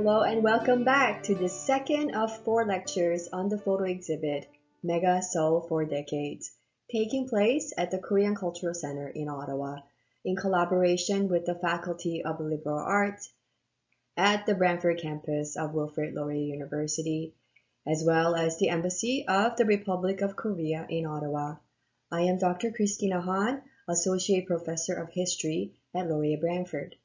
Hello and welcome back to the second of 4 lectures on the photo exhibit, MEGA SEOUL for Decades, taking place at the Korean Cultural Center in Ottawa in collaboration with the Faculty of Liberal Arts at the Brantford campus of Wilfrid Laurier University, as well as the Embassy of the Republic of Korea in Ottawa. I am Dr. Christina Han, Associate Professor of History at Laurier Brantford.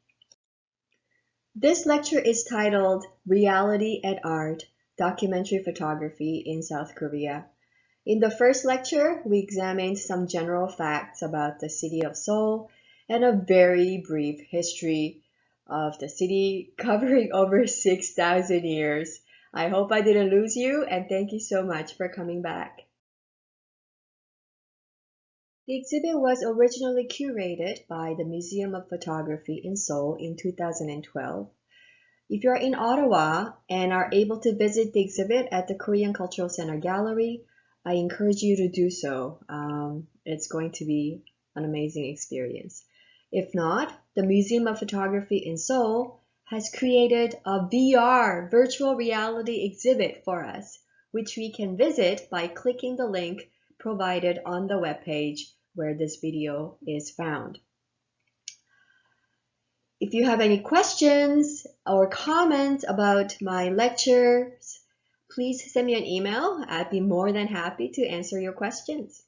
This lecture is titled Reality and Art, Documentary Photography in South Korea. In the first lecture, we examined some general facts about the city of Seoul and a very brief history of the city covering over 6,000 years. I hope I didn't lose you, and thank you so much for coming back. The exhibit was originally curated by the Museum of Photography in Seoul in 2012. If you're in Ottawa and are able to visit the exhibit at the Korean Cultural Center Gallery, I encourage you to do so. It's going to be an amazing experience. If not, the Museum of Photography in Seoul has created a VR, virtual reality exhibit for us, which we can visit by clicking the link provided on the webpage where this video is found. If you have any questions or comments about my lectures, please send me an email. I'd be more than happy to answer your questions.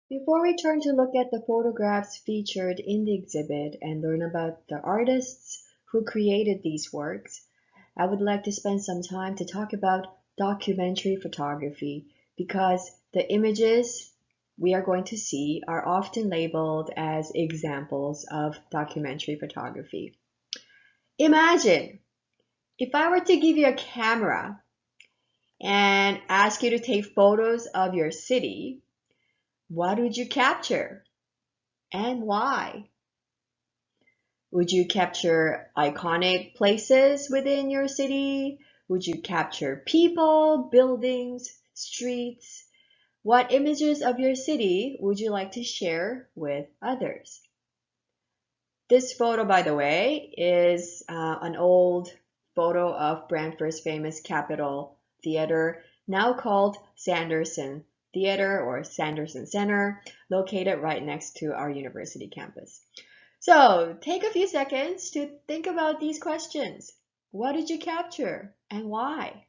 Before we turn to look at the photographs featured in the exhibit and learn about the artists who created these works, I would like to spend some time to talk about documentary photography, because the images we are going to see are often labeled as examples of documentary photography. Imagine if I were to give you a camera and ask you to take photos of your city, what would you capture and why? Would you capture iconic places within your city? Would you capture people, buildings, streets? What images of your city would you like to share with others? This photo, by the way, is an old photo of Brantford's famous Capitol Theater, now called Sanderson Theater or Sanderson Center, located right next to our university campus. So take a few seconds to think about these questions. What did you capture and why?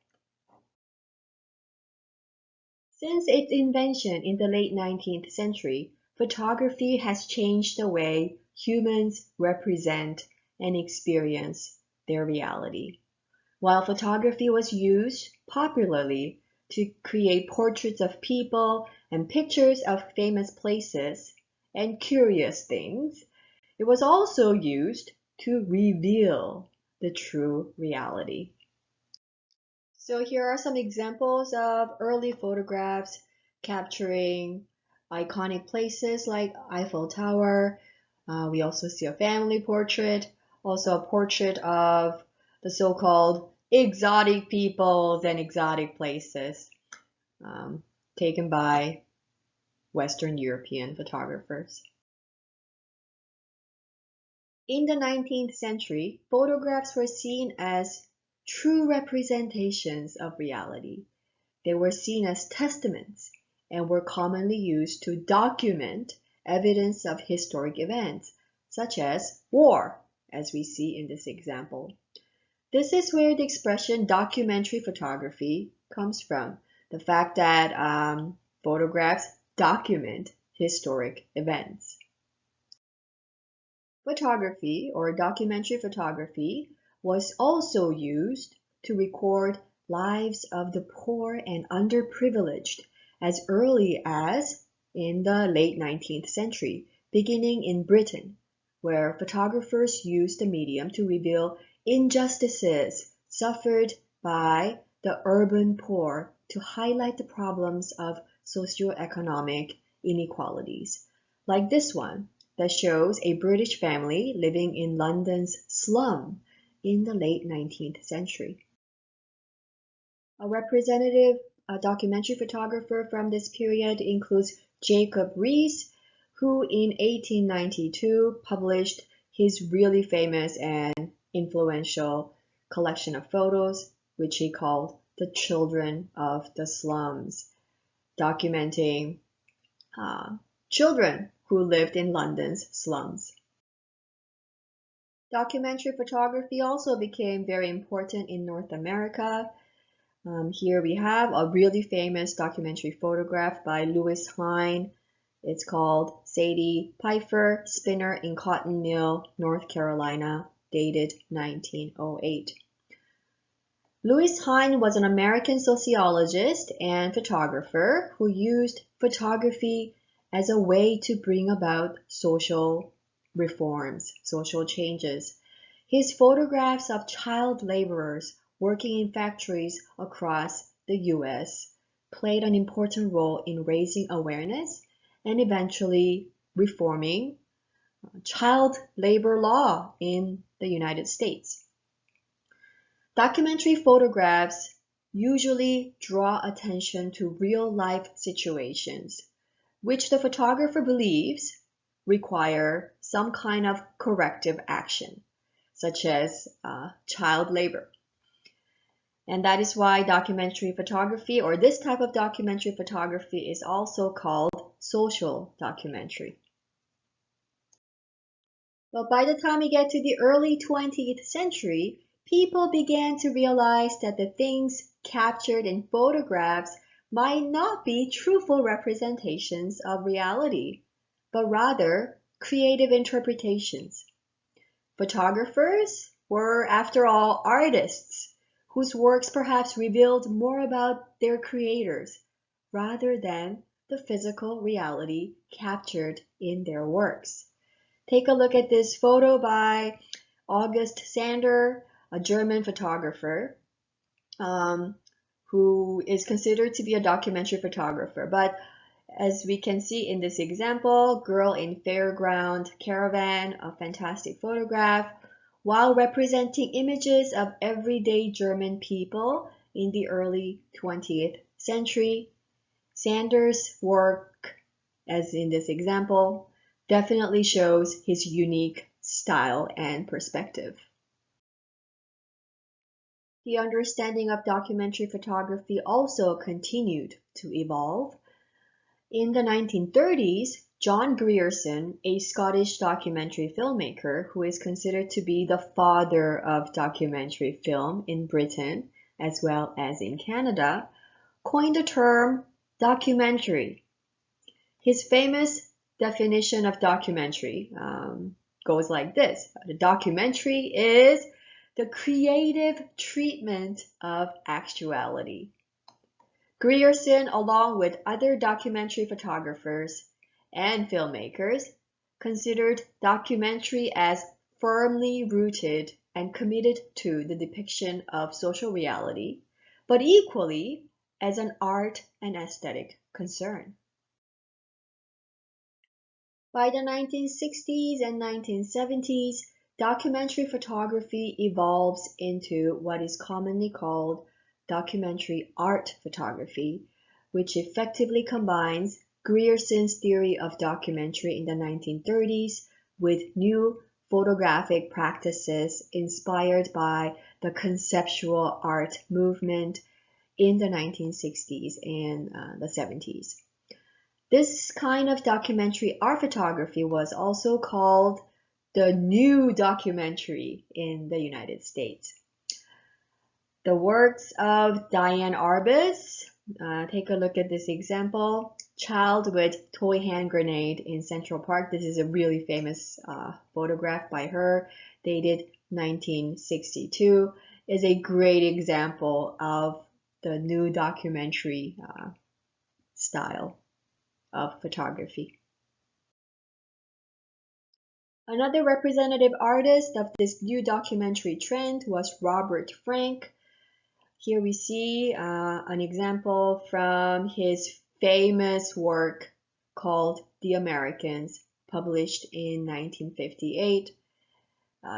Since its invention in the late 19th century, photography has changed the way humans represent and experience their reality. While photography was used popularly to create portraits of people and pictures of famous places and curious things, it was also used to reveal the true reality. So here are some examples of early photographs capturing iconic places like Eiffel Tower. We also see a family portrait, also a portrait of the so-called exotic peoples and exotic places taken by Western European photographers. In the 19th century, photographs were seen as true representations of reality. They were seen as testaments and were commonly used to document evidence of historic events, such as war, as we see in this example. This is where the expression documentary photography comes from, the fact that photographs document historic events. Photography, or documentary photography, was also used to record lives of the poor and underprivileged as early as in the late 19th century, beginning in Britain, where photographers used the medium to reveal injustices suffered by the urban poor to highlight the problems of socioeconomic inequalities, like this one that shows a British family living in London's slum in the late 19th century. A representative documentary photographer from this period includes Jacob Riis, who in 1892 published his really famous and influential collection of photos, which he called The Children of the Slums, documenting children who lived in London's slums. Documentary photography also became very important in North America. Here we have a really famous documentary photograph by Lewis Hine. It's called Sadie Pfeiffer, Spinner in Cotton Mill, North Carolina, dated 1908. Lewis Hine was an American sociologist and photographer who used photography as a way to bring about social reforms, social changes. His photographs of child laborers working in factories across the US played an important role in raising awareness and eventually reforming child labor law in the United States. Documentary photographs usually draw attention to real-life situations, which the photographer believes require some kind of corrective action, such as child labor. And that is why documentary photography, or this type of documentary photography, is also called social documentary. Well, by the time we get to the early 20th century, people began to realize that the things captured in photographs might not be truthful representations of reality, but rather creative interpretations. Photographers were, after all, artists whose works perhaps revealed more about their creators rather than the physical reality captured in their works. Take a look at this photo by August Sander, a German photographer who is considered to be a documentary photographer. But as we can see in this example, Girl in Fairground Caravan, a fantastic photograph, while representing images of everyday German people in the early 20th century. Sanders' work, as in this example, definitely shows his unique style and perspective. The understanding of documentary photography also continued to evolve. In the 1930s, John Grierson, a Scottish documentary filmmaker who is considered to be the father of documentary film in Britain as well as in Canada, coined the term documentary. His famous definition of documentary goes like this. The documentary is the creative treatment of actuality. Grierson, along with other documentary photographers and filmmakers, considered documentary as firmly rooted and committed to the depiction of social reality, but equally as an art and aesthetic concern. By the 1960s and 1970s, documentary photography evolves into what is commonly called documentary art photography, which effectively combines Grierson's theory of documentary in the 1930s with new photographic practices inspired by the conceptual art movement in the 1960s and the 70s. This kind of documentary art photography was also called the new documentary in the United States. The works of Diane Arbus, take a look at this example, Child with Toy Hand Grenade in Central Park. This is a really famous photograph by her, dated 1962, is a great example of the new documentary style of photography. Another representative artist of this new documentary trend was Robert Frank. Here we see an example from his famous work called The Americans, published in 1958.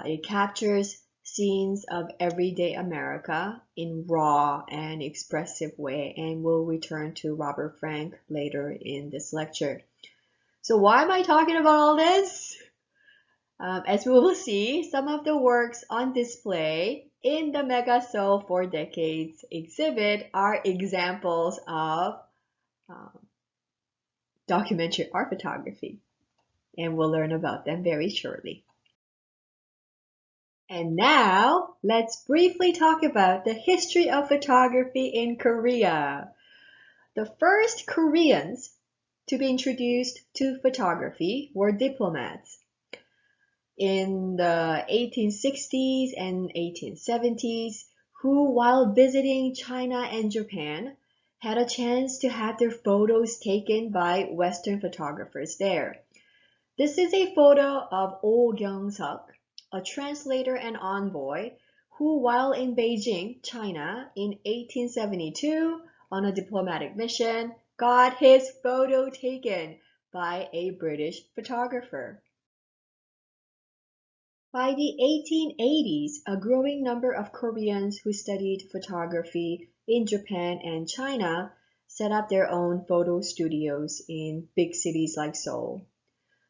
It captures scenes of everyday America in raw and expressive way, and we'll return to Robert Frank later in this lecture. So why am I talking about all this? As we will see, some of the works on display in the MEGA SEOUL 4 Decades exhibit are examples of documentary art photography, and we'll learn about them very shortly. And now, let's briefly talk about the history of photography in Korea. The first Koreans to be introduced to photography were diplomats. In the 1860s and 1870s, who, while visiting China and Japan, had a chance to have their photos taken by Western photographers there. This is a photo of Oh Kyung-suk, a translator and envoy, who, while in Beijing, China, in 1872, on a diplomatic mission, got his photo taken by a British photographer. By the 1880s, a growing number of Koreans who studied photography in Japan and China set up their own photo studios in big cities like Seoul.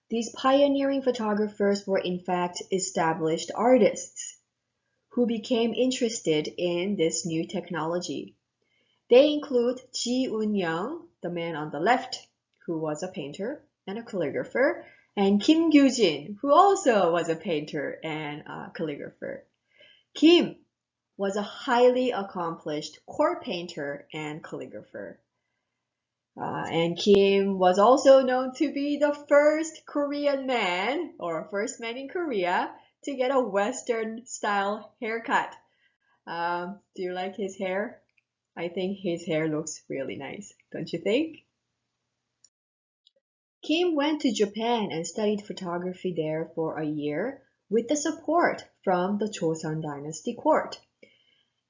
These pioneering photographers were in fact established artists who became interested in this new technology. They include Ji Un-young, the man on the left, who was a painter and a calligrapher, and Kim Gyu-jin, who also was a painter and a calligrapher. Kim was a highly accomplished court painter and calligrapher. And Kim was also known to be the first Korean man, or first man in Korea, to get a Western style haircut. Do you like his hair? I think his hair looks really nice, don't you think? Kim went to Japan and studied photography there for a year with the support from the Joseon Dynasty court,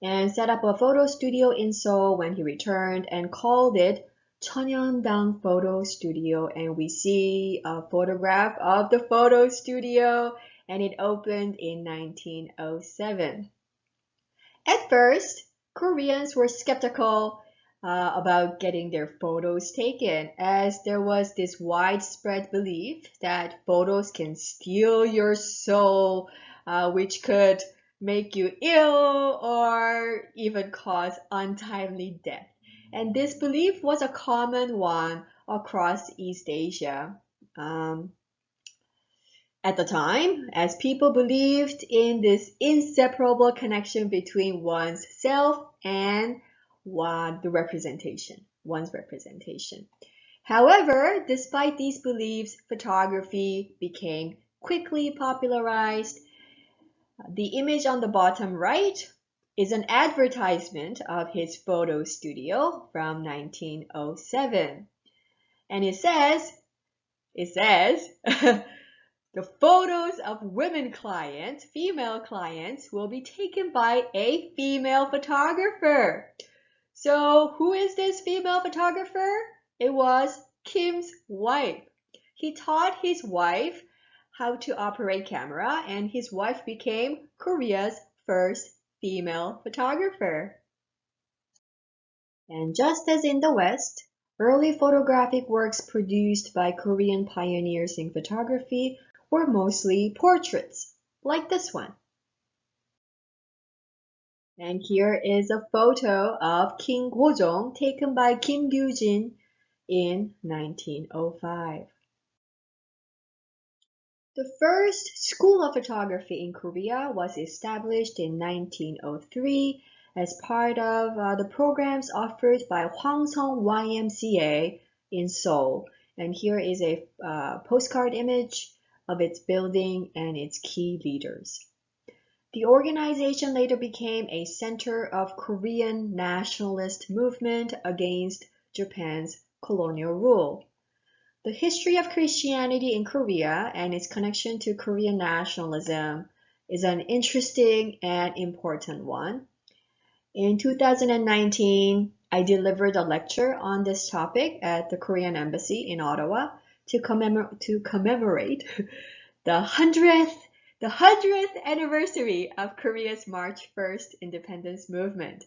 and set up a photo studio in Seoul when he returned and called it Cheonyeongdang Photo Studio. And we see a photograph of the photo studio, and it opened in 1907. At first, Koreans were skeptical about getting their photos taken, as there was this widespread belief that photos can steal your soul, which could make you ill or even cause untimely death. And this belief was a common one across East Asia. At the time, as people believed in this inseparable connection between one's self and one's representation. However, despite these beliefs, photography became quickly popularized. The image on the bottom right is an advertisement of his photo studio from 1907. And it says, the photos of female clients, will be taken by a female photographer. So who is this female photographer? It was Kim's wife. He taught his wife how to operate camera, and his wife became Korea's first female photographer. And just as in the West, early photographic works produced by Korean pioneers in photography were mostly portraits, like this one. And here is a photo of King Go-jong taken by Kim Gyu-jin in 1905. The first school of photography in Korea was established in 1903 as part of the programs offered by Hwangseong YMCA in Seoul. And here is a postcard image of its building and its key leaders. The organization later became a center of Korean nationalist movement against Japan's colonial rule. The history of Christianity in Korea and its connection to Korean nationalism is an interesting and important one. In 2019, I delivered a lecture on this topic at the Korean Embassy in Ottawa to commemorate the 100th anniversary of Korea's March 1st independence movement.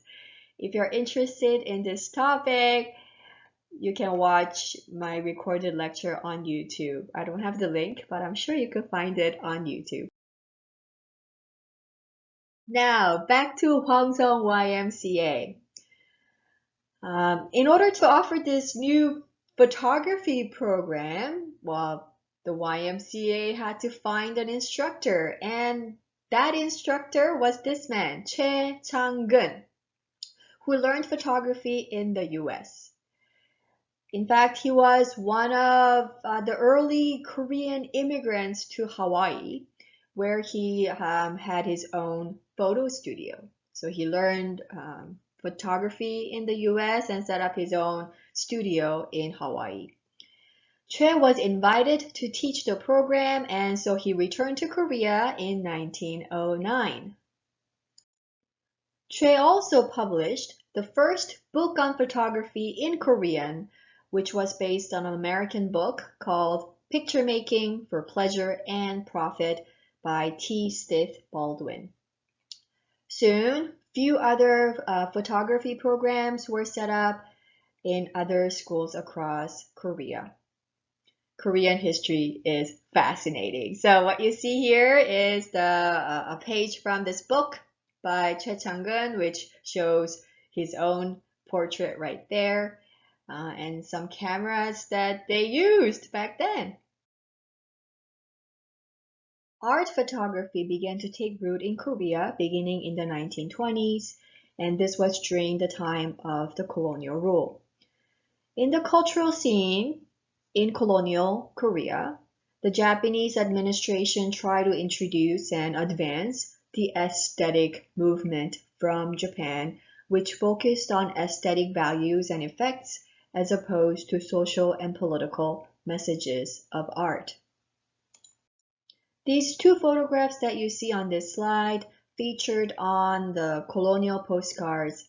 If you're interested in this topic, you can watch my recorded lecture on YouTube. I don't have the link, but I'm sure you could find it on YouTube. Now, back to Hwangsong YMCA. In order to offer this new photography program, well, the YMCA had to find an instructor, and that instructor was this man, Choi Chang-gun, who learned photography in the US. In fact, he was one of the early Korean immigrants to Hawaii, where he had his own photo studio. So he learned photography in the US and set up his own studio in Hawaii. Choi was invited to teach the program, and so he returned to Korea in 1909. Choi also published the first book on photography in Korean, which was based on an American book called Picture Making for Pleasure and Profit by T. Stith Baldwin. Soon, few other photography programs were set up in other schools across Korea. Korean history is fascinating. So what you see here is a page from this book by Choi Chang-gun, which shows his own portrait right there. And some cameras that they used back then. Art photography began to take root in Korea beginning in the 1920s, and this was during the time of the colonial rule. In the cultural scene in colonial Korea, the Japanese administration tried to introduce and advance the aesthetic movement from Japan, which focused on aesthetic values and effects as opposed to social and political messages of art. These two photographs that you see on this slide featured on the colonial postcards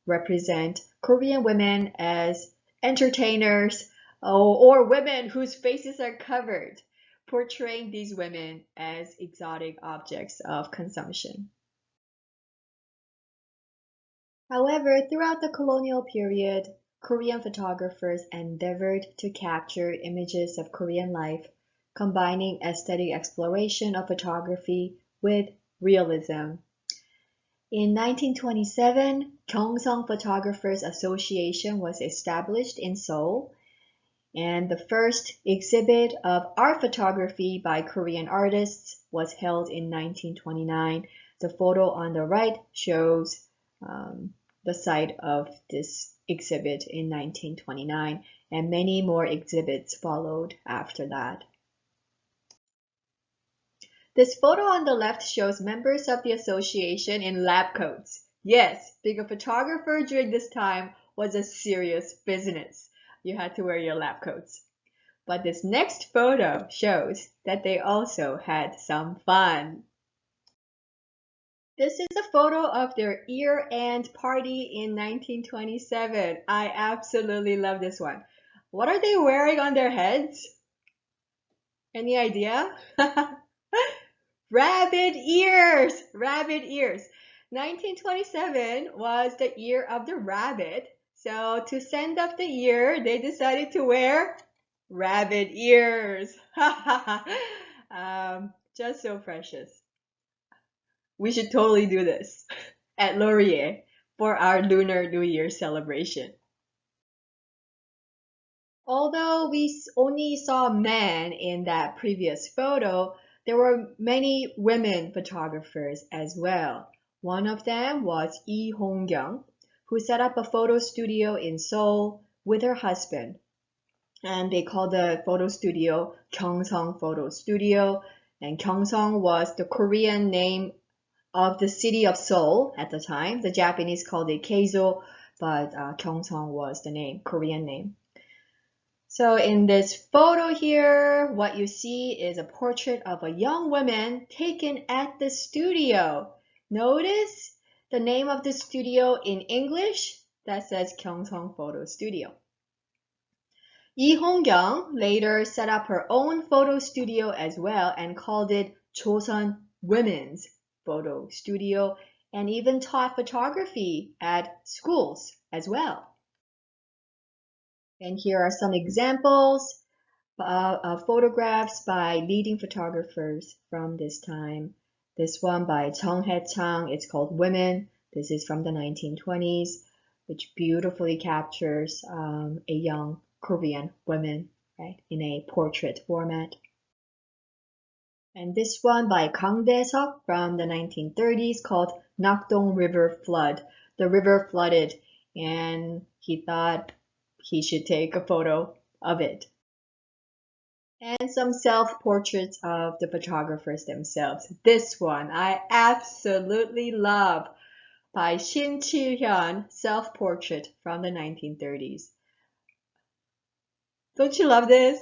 represent Korean women as entertainers or women whose faces are covered, portraying these women as exotic objects of consumption. However, throughout the colonial period, Korean photographers endeavored to capture images of Korean life, combining aesthetic exploration of photography with realism. In 1927, Gyeongsang Photographers Association was established in Seoul, and the first exhibit of art photography by Korean artists was held in 1929. The photo on the right shows the site of this exhibit in 1929, and many more exhibits followed after that. This photo on the left shows members of the association in lab coats. Yes, being a photographer during this time was a serious business. You had to wear your lab coats. But this next photo shows that they also had some fun. This is a photo of their year-end party in 1927. I absolutely love this one. What are they wearing on their heads? Any idea? Rabbit ears! Rabbit ears. 1927 was the year of the rabbit. So to send off the year, they decided to wear rabbit ears. Just so precious. We should totally do this at Laurier for our Lunar New Year celebration. Although we only saw men in that previous photo, there were many women photographers as well. One of them was Lee Hong-kyung, who set up a photo studio in Seoul with her husband. And they called the photo studio Gyeongsang Photo Studio. And Gyeongsang was the Korean name of the city of Seoul at the time. The Japanese called it Keizo, but Gyeongsang was the name, Korean name. So in this photo here, what you see is a portrait of a young woman taken at the studio. Notice the name of the studio in English that says Gyeongsang Photo Studio. Lee Hong-kyung later set up her own photo studio as well and called it Joseon Women's Photo Studio, and even taught photography at schools as well. And here are some examples of photographs by leading photographers from this time. This one by Chung Hae-chang, it's called Women. This is from the 1920s, which beautifully captures a young Korean woman, right, in a portrait format. And this one by Kang Dae-seok from the 1930s called Nakdong River Flood. The river flooded and he thought he should take a photo of it. And some self-portraits of the photographers themselves. This one I absolutely love, by Shin Chi-hyun, self-portrait from the 1930s. Don't you love this?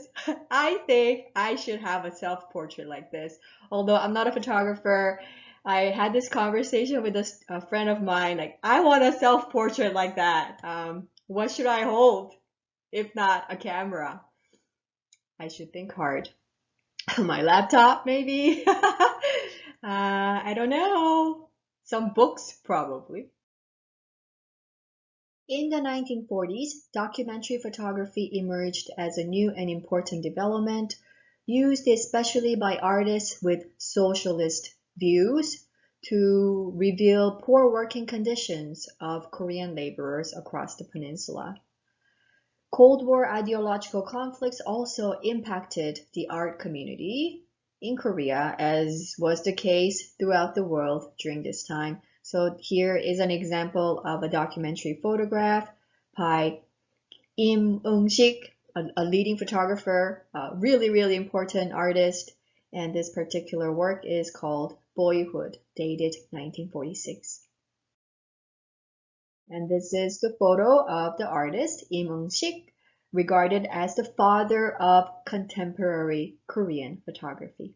I think I should have a self-portrait like this. Although I'm not a photographer, I had this conversation with a friend of mine, like, I want a self-portrait like that. What should I hold? If not a camera. I should think hard. My laptop, maybe? I don't know. Some books, probably. In the 1940s, documentary photography emerged as a new and important development, used especially by artists with socialist views to reveal poor working conditions of Korean laborers across the peninsula. Cold War ideological conflicts also impacted the art community in Korea, as was the case throughout the world during this time. So here is an example of a documentary photograph by Im Eung-sik, a leading photographer, a really important artist, and this particular work is called Boyhood, dated 1946. And this is the photo of the artist Im Eung-sik, regarded as the father of contemporary Korean photography.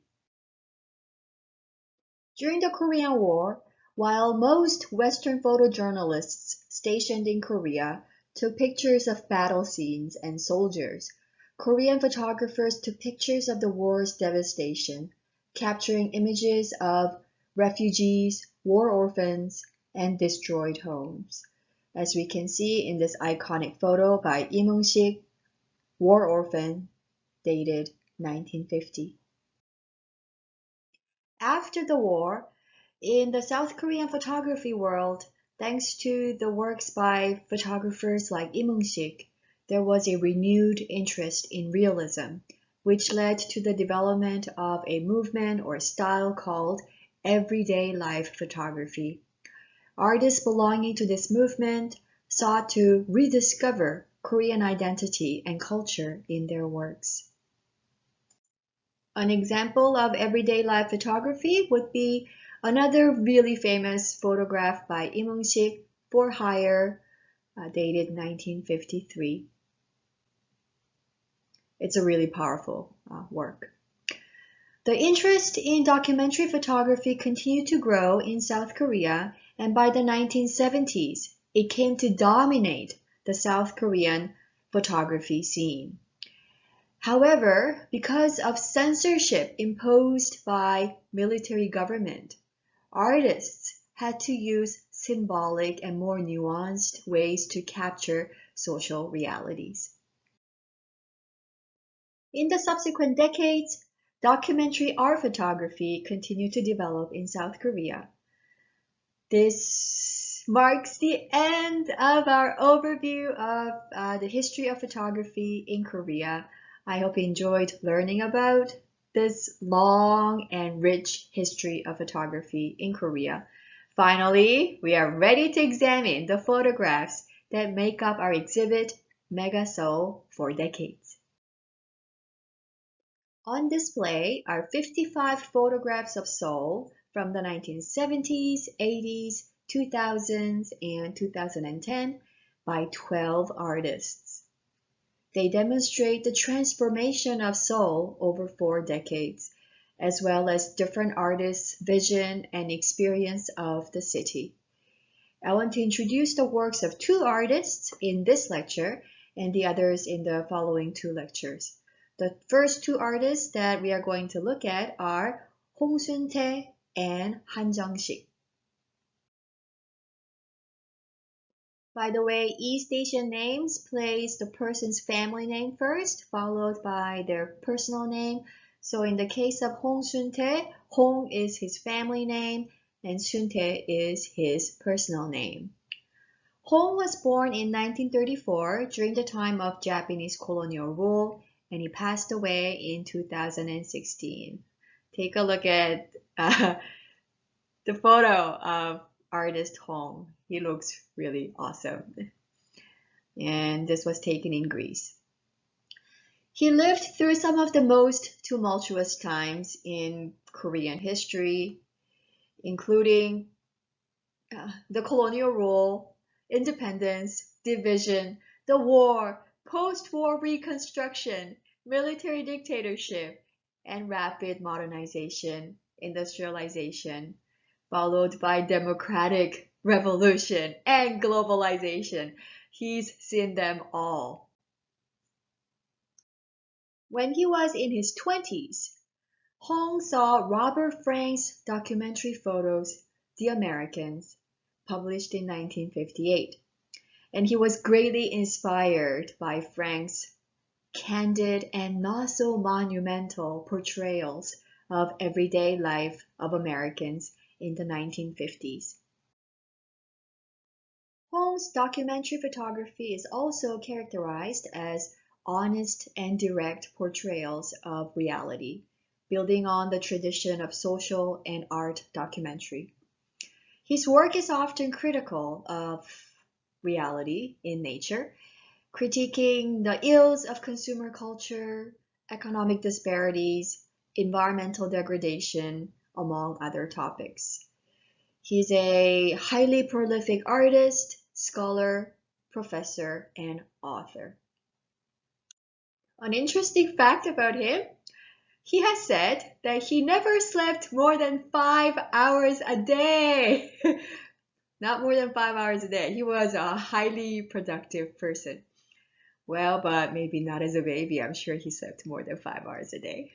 During the Korean War, while most Western photojournalists stationed in Korea took pictures of battle scenes and soldiers, Korean photographers took pictures of the war's devastation, capturing images of refugees, war orphans, and destroyed homes. As we can see in this iconic photo by Im Eung-sik, War Orphan, dated 1950. After the war, in the South Korean photography world, thanks to the works by photographers like Im Eung-sik, there was a renewed interest in realism, which led to the development of a movement or style called everyday life photography. Artists belonging to this movement sought to rediscover Korean identity and culture in their works. An example of everyday life photography would be another really famous photograph by Im Eung-sik, For Hire, dated 1953. It's a really powerful work. The interest in documentary photography continued to grow in South Korea, and by the 1970s, it came to dominate the South Korean photography scene. However, because of censorship imposed by military government, artists had to use symbolic and more nuanced ways to capture social realities. In the subsequent decades, documentary art photography continued to develop in South Korea. This marks the end of our overview of the history of photography in Korea. I hope you enjoyed learning about this long and rich history of photography in Korea. Finally, we are ready to examine the photographs that make up our exhibit, Mega Seoul for Decades. On display are 55 photographs of Seoul from the 1970s, 80s, 2000s, and 2010 by 12 artists. They demonstrate the transformation of Seoul over 4 decades, as well as different artists' vision and experience of the city. I want to introduce the works of 2 artists in this lecture and the others in the following 2 lectures. The first 2 artists that we are going to look at are Soontai and HAN Chungshik. By the way, East Asian names place the person's family name first, followed by their personal name. So in the case of Hong Soontae, Hong is his family name and Soontae is his personal name. Hong was born in 1934 during the time of Japanese colonial rule, and he passed away in 2016. Take a look at the photo of artist Hong. He looks really awesome. And this was taken in Greece. He lived through some of the most tumultuous times in Korean history, including the colonial rule, independence, division, the war, post-war reconstruction, military dictatorship, and rapid modernization, industrialization, followed by democratic revolution and globalization. He's seen them all. When he was in his 20s, Hong saw Robert Frank's documentary photos, The Americans, published in 1958, and he was greatly inspired by Frank's candid and not so monumental portrayals of everyday life of Americans in the 1950s. Hong's documentary photography is also characterized as honest and direct portrayals of reality, building on the tradition of social and art documentary. His work is often critical of reality in nature, critiquing the ills of consumer culture, economic disparities, environmental degradation, among other topics. He's a highly prolific artist, scholar, professor, and author. An interesting fact about him, he has said that he never slept more than 5 hours a day. Not more than 5 hours a day. He was a highly productive person. Well, but maybe not as a baby. I'm sure he slept more than 5 hours a day.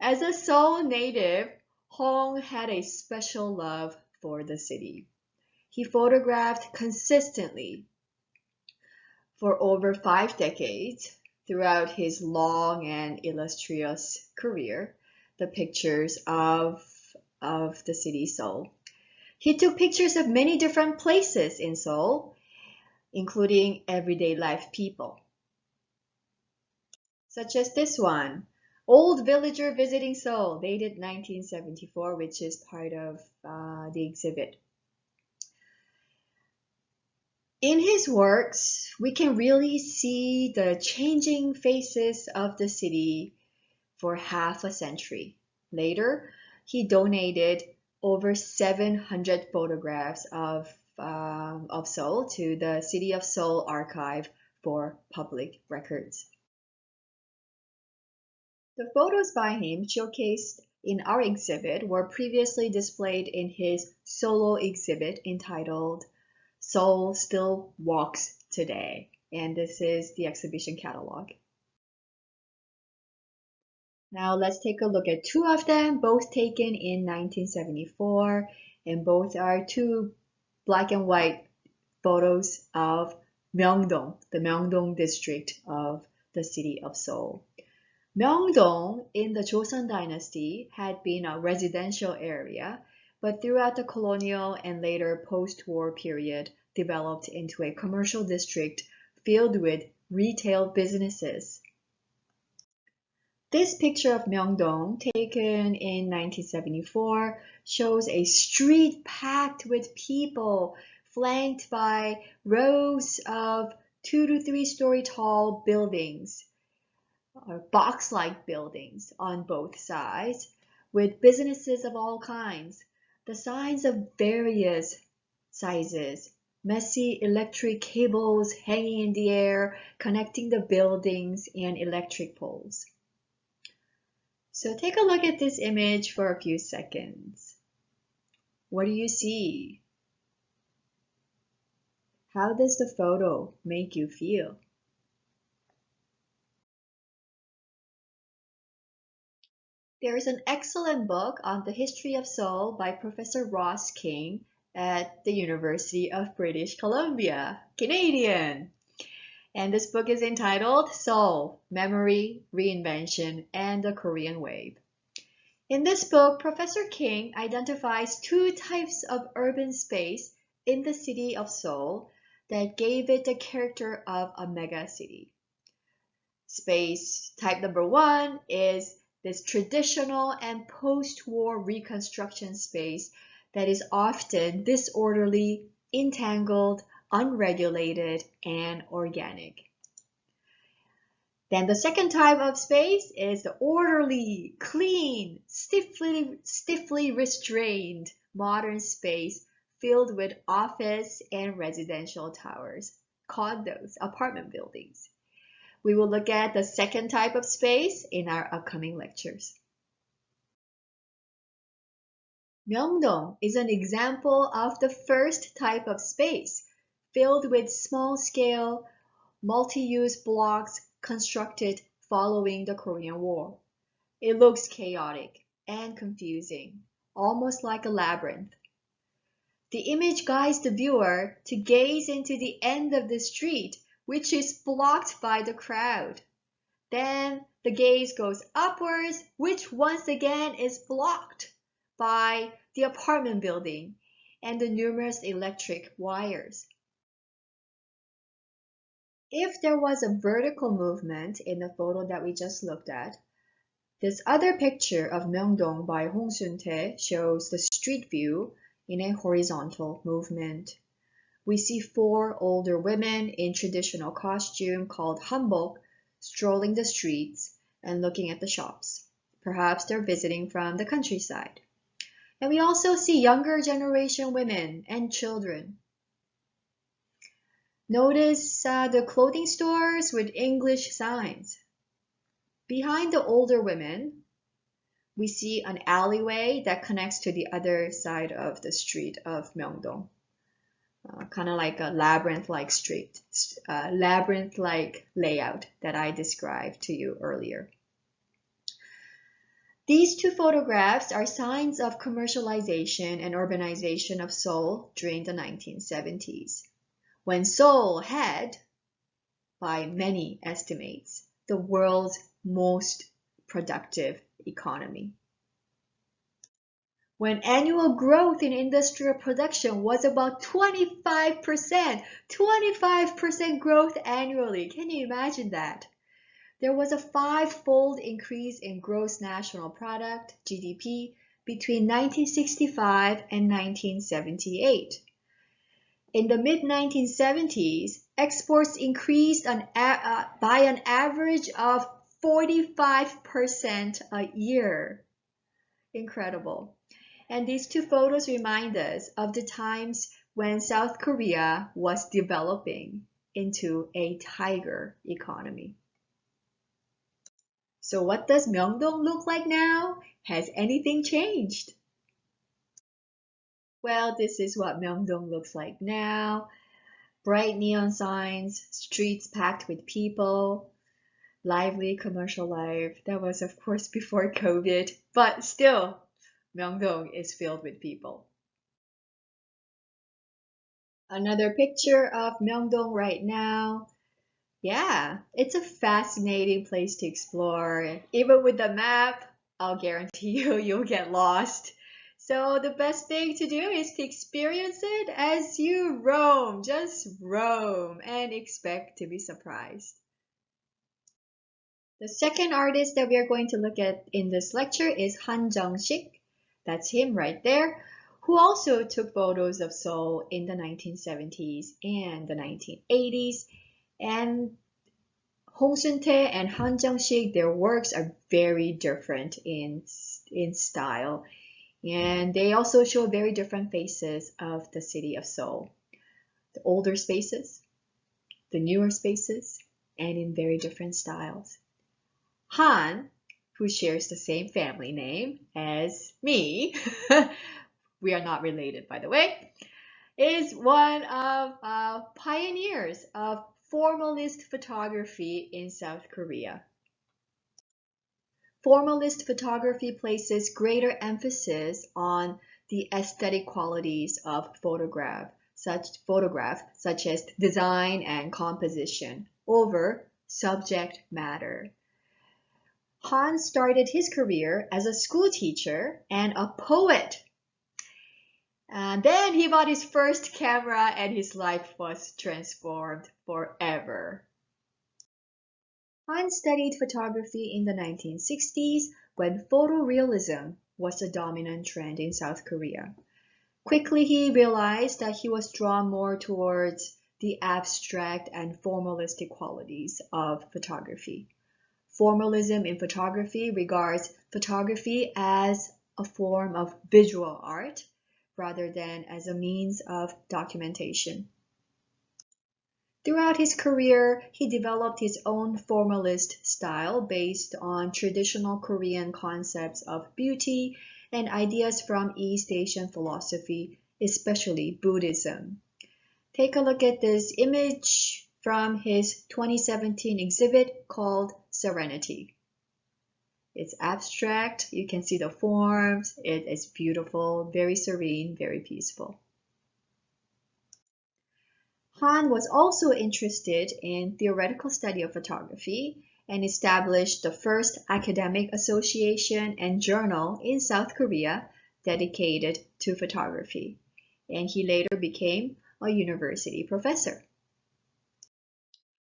As a Seoul native, Hong had a special love for the city. He photographed consistently for over 5 decades throughout his long and illustrious career, the pictures of the city Seoul. He took pictures of many different places in Seoul, including everyday life people, such as this one, Old Villager Visiting Seoul, dated 1974, which is part of the exhibit. In his works, we can really see the changing faces of the city for half a century. Later, he donated over 700 photographs of Seoul to the City of Seoul archive for public records. The photos by him showcased in our exhibit were previously displayed in his solo exhibit entitled Seoul Still Walks Today, and this is the exhibition catalog. Now let's take a look at two of them, both taken in 1974, and both are two black and white photos of Myeongdong, the Myeongdong district of the city of Seoul. Myeongdong in the Joseon dynasty had been a residential area, but throughout the colonial and later post-war period developed into a commercial district filled with retail businesses. This picture of Myeongdong, taken in 1974, shows a street packed with people, flanked by rows of 2 to 3 story tall buildings, or box-like buildings on both sides, with businesses of all kinds, the signs of various sizes, messy electric cables hanging in the air, connecting the buildings and electric poles. So take a look at this image for a few seconds. What do you see? How does the photo make you feel? There is an excellent book on the history of Seoul by Professor Ross King at the University of British Columbia, Canadian. And this book is entitled Seoul, Memory, Reinvention, and the Korean Wave. In this book, Professor King identifies two types of urban space in the city of Seoul that gave it the character of a mega city. Space type number one is this traditional and post-war reconstruction space that is often disorderly, entangled, unregulated, and organic. Then the second type of space is the orderly, clean, stiffly restrained modern space filled with office and residential towers, condos, apartment buildings. We will look at the second type of space in our upcoming lectures. Myeongdong is an example of the first type of space, filled with small-scale, multi-use blocks constructed following the Korean War. It looks chaotic and confusing, almost like a labyrinth. The image guides the viewer to gaze into the end of the street, which is blocked by the crowd. Then the gaze goes upwards, which once again is blocked by the apartment building and the numerous electric wires. If there was a vertical movement in the photo that we just looked at, this other picture of Myeongdong by Hong Soon-tae shows the street view in a horizontal movement. We see four older women in traditional costume called hanbok strolling the streets and looking at the shops. Perhaps they're visiting from the countryside. And we also see younger generation women and children. Notice the clothing stores with English signs. Behind the older women, we see an alleyway that connects to the other side of the street of Myeongdong. Kind of like a labyrinth-like street, labyrinth-like layout that I described to you earlier. These two photographs are signs of commercialization and urbanization of Seoul during the 1970s, when Seoul had, by many estimates, the world's most productive economy. When annual growth in industrial production was about 25%, 25% growth annually. Can you imagine that? There was a five-fold increase in gross national product, GDP, between 1965 and 1978. In the mid-1970s, exports increased by an average of 45% a year. Incredible. And these two photos remind us of the times when South Korea was developing into a tiger economy. So what does Myeongdong look like now? Has anything changed? Well, this is what Myeongdong looks like now. Bright neon signs, streets packed with people, lively commercial life. That was, of course, before COVID, but still, Myeongdong is filled with people. Another picture of Myeongdong right now. Yeah, it's a fascinating place to explore. Even with the map, I'll guarantee you'll get lost. So the best thing to do is to experience it as you roam. Just roam and expect to be surprised. The second artist that we are going to look at in this lecture is HAN Chungshik. That's him right there, who also took photos of Seoul in the 1970s and the 1980s. And Hong Soon-tae and Han Chungshik, their works are very different in style. And they also show very different faces of the city of Seoul. The older spaces, the newer spaces, and in very different styles. Han, who shares the same family name as me, we are not related by the way, is one of pioneers of formalist photography in South Korea. Formalist photography places greater emphasis on the aesthetic qualities of photograph such as design and composition over subject matter. Han started his career as a school teacher and a poet. And then he bought his first camera and his life was transformed forever. Han studied photography in the 1960s when photorealism was a dominant trend in South Korea. Quickly he realized that he was drawn more towards the abstract and formalistic qualities of photography. Formalism in photography regards photography as a form of visual art rather than as a means of documentation. Throughout his career, he developed his own formalist style based on traditional Korean concepts of beauty and ideas from East Asian philosophy, especially Buddhism. Take a look at this image from his 2017 exhibit called Serenity. It's abstract, you can see the forms, it is beautiful, very serene, very peaceful. Han was also interested in theoretical study of photography and established the first academic association and journal in South Korea dedicated to photography, and he later became a university professor.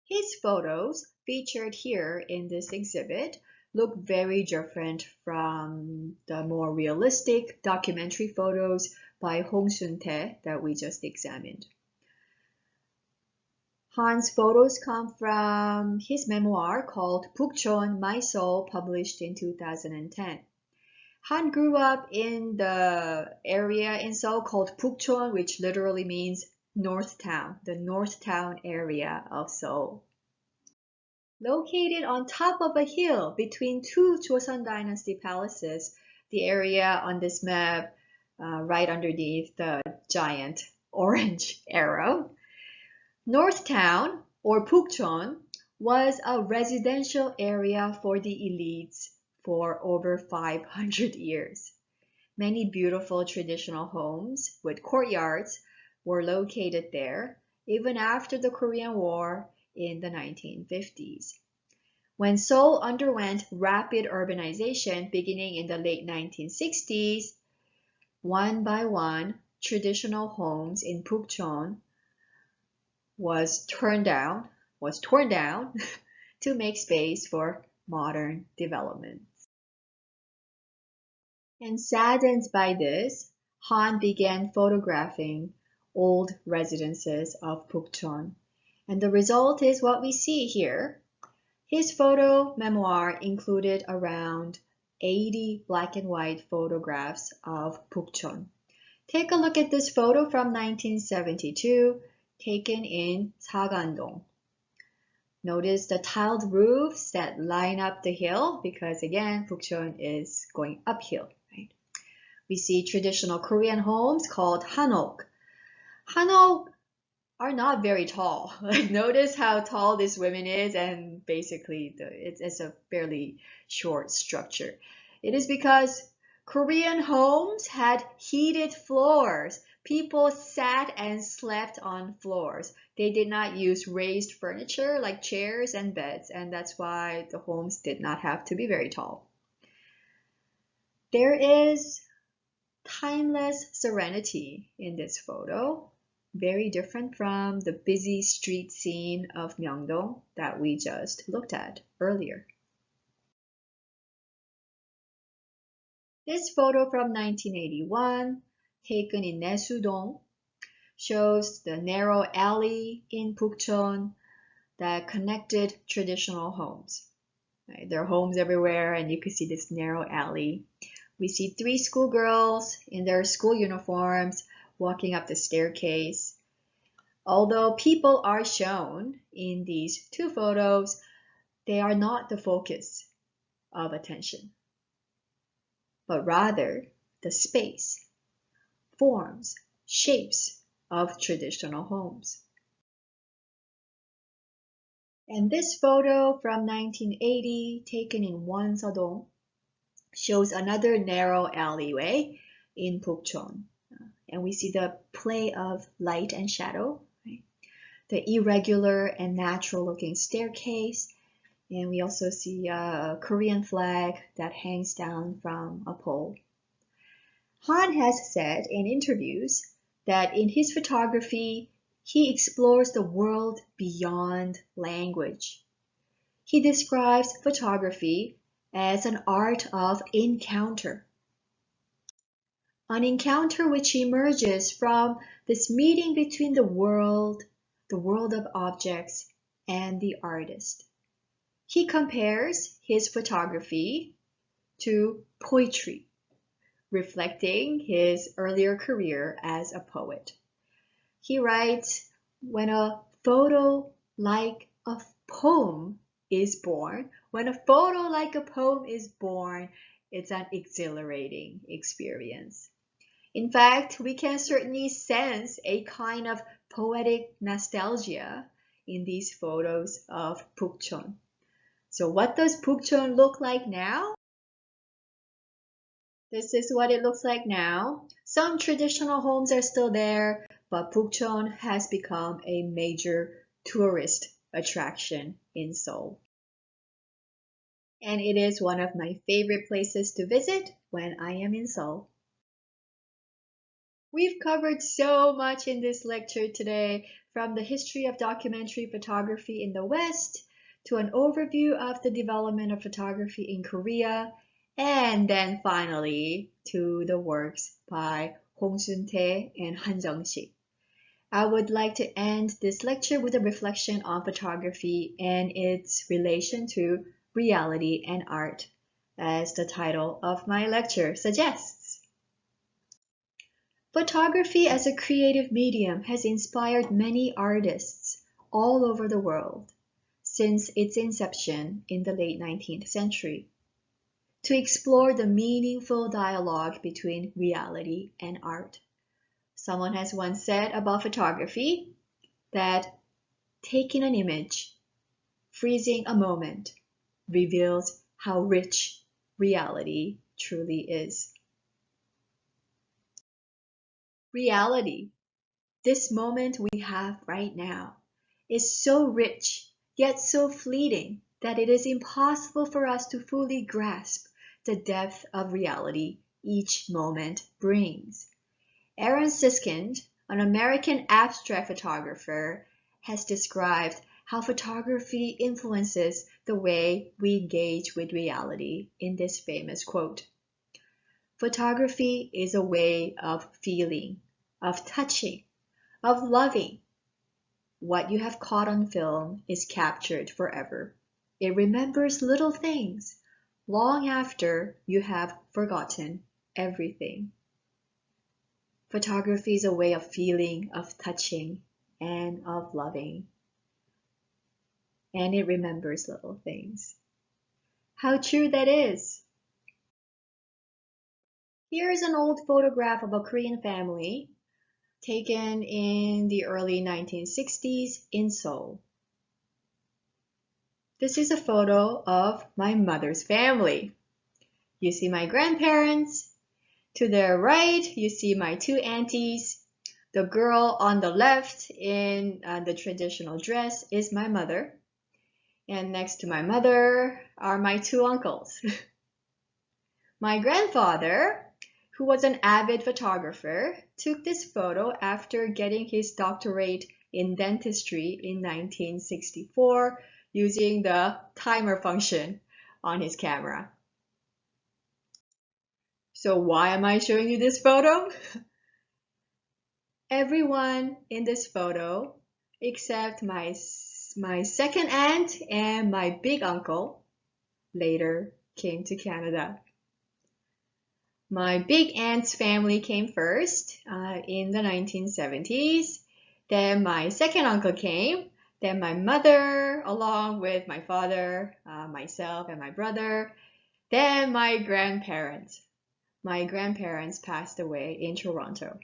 His photos featured here in this exhibit look very different from the more realistic documentary photos by Hong Soontai that we just examined. Han's photos come from his memoir called Bukchon, My Soul, published in 2010. Han grew up in the area in Seoul called Bukchon, which literally means North Town, the North Town area of Seoul. Located on top of a hill between two Joseon Dynasty palaces, the area on this map right underneath the giant orange arrow. North Town, or Bukchon, was a residential area for the elites for over 500 years. Many beautiful traditional homes with courtyards were located there even after the Korean War in the 1950s. When Seoul underwent rapid urbanization beginning in the late 1960s, one by one, traditional homes in Bukchon was torn down to make space for modern development. And saddened by this, Han began photographing old residences of Bukchon. And the result is what we see here. His photo memoir included around 80 black and white photographs of Bukchon. Take a look at this photo from 1972, taken in Sagandong. Notice the tiled roofs that line up the hill because again, Bukchon is going uphill. Right? We see traditional Korean homes called hanok. Hanok are not very tall. Notice how tall this woman is, and basically it's a fairly short structure. It is because Korean homes had heated floors. People sat and slept on floors. They did not use raised furniture like chairs and beds, and that's why the homes did not have to be very tall. There is timeless serenity in this photo, very different from the busy street scene of Myeongdong that we just looked at earlier. This photo from 1981, taken in Naesudong, shows the narrow alley in Bukchon that connected traditional homes. Right? There are homes everywhere, and you can see this narrow alley. We see 3 schoolgirls in their school uniforms walking up the staircase. Although people are shown in these 2 photos, they are not the focus of attention, but rather the space, forms, shapes of traditional homes. And this photo from 1980, taken in Wonsadong, shows another narrow alleyway in Pukchon. And we see the play of light and shadow, right? The irregular and natural looking staircase. And we also see a Korean flag that hangs down from a pole. Han has said in interviews that in his photography, he explores the world beyond language. He describes photography as an art of encounter. An encounter which emerges from this meeting between the world of objects, and the artist. He compares his photography to poetry, reflecting his earlier career as a poet. He writes, when a photo like a poem is born, it's an exhilarating experience. In fact, we can certainly sense a kind of poetic nostalgia in these photos of Pukchon. So what does Pukchon look like now? This is what it looks like now. Some traditional homes are still there, but Pukchon has become a major tourist attraction in Seoul. And it is one of my favorite places to visit when I am in Seoul. We've covered so much in this lecture today, from the history of documentary photography in the West to an overview of the development of photography in Korea, and then finally to the works by Soontai and HAN Chungshik. I would like to end this lecture with a reflection on photography and its relation to reality and art, as the title of my lecture suggests. Photography as a creative medium has inspired many artists all over the world since its inception in the late 19th century to explore the meaningful dialogue between reality and art. Someone has once said about photography that taking an image, freezing a moment, reveals how rich reality truly is. Reality, this moment we have right now, is so rich yet so fleeting that it is impossible for us to fully grasp the depth of reality each moment brings. Aaron Siskind, an American abstract photographer, has described how photography influences the way we engage with reality in this famous quote. Photography is a way of feeling, of touching, of loving. What you have caught on film is captured forever. It remembers little things long after you have forgotten everything. Photography is a way of feeling, of touching, and of loving. And it remembers little things. How true that is! Here is an old photograph of a Korean family taken in the early 1960s in Seoul. This is a photo of my mother's family. You see my grandparents. To their right, you see my two aunties. The girl on the left in the traditional dress is my mother. And next to my mother are my two uncles. My grandfather, who was an avid photographer, took this photo after getting his doctorate in dentistry in 1964 using the timer function on his camera. So why am I showing you this photo? Everyone in this photo, except my second aunt and my big uncle, later came to Canada. My big aunt's family came first in the 1970s. Then my second uncle came. Then my mother, along with my father, myself, and my brother. Then my grandparents. My grandparents passed away in Toronto.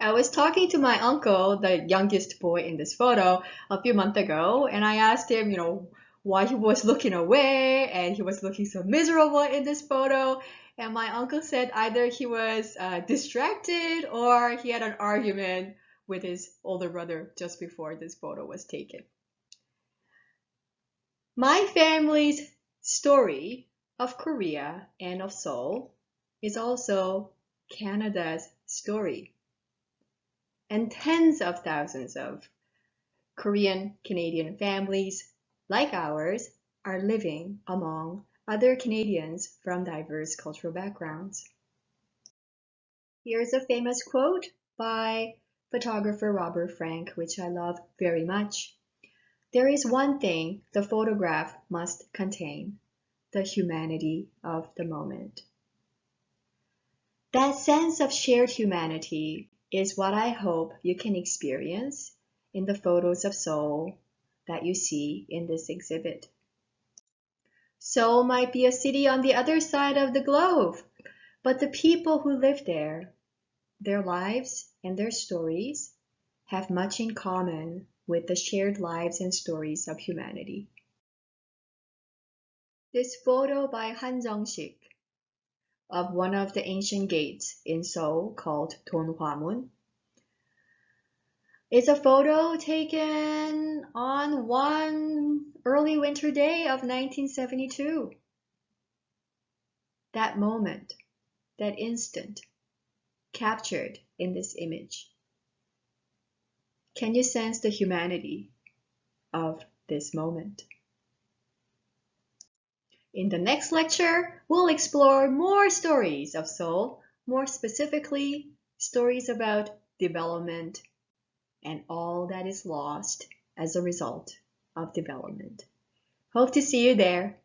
I was talking to my uncle, the youngest boy in this photo, a few months ago, and I asked him, why he was looking away and he was looking so miserable in this photo. And my uncle said either he was distracted or he had an argument with his older brother just before this photo was taken. My family's story of Korea and of Seoul is also Canada's story. And tens of thousands of Korean Canadian families like ours are living among other Canadians from diverse cultural backgrounds. Here's a famous quote by photographer Robert Frank, which I love very much. There is one thing the photograph must contain: the humanity of the moment. That sense of shared humanity is what I hope you can experience in the photos of Seoul that you see in this exhibit. Seoul might be a city on the other side of the globe, but the people who live there, their lives and their stories, have much in common with the shared lives and stories of humanity. This photo by Han Chungshik of one of the ancient gates in Seoul called Donhwamun is a photo taken on one early winter day of 1972. That moment, that instant, captured in this image. Can you sense the humanity of this moment? In the next lecture, we'll explore more stories of Seoul, more specifically, stories about development and all that is lost as a result of development. Hope to see you there.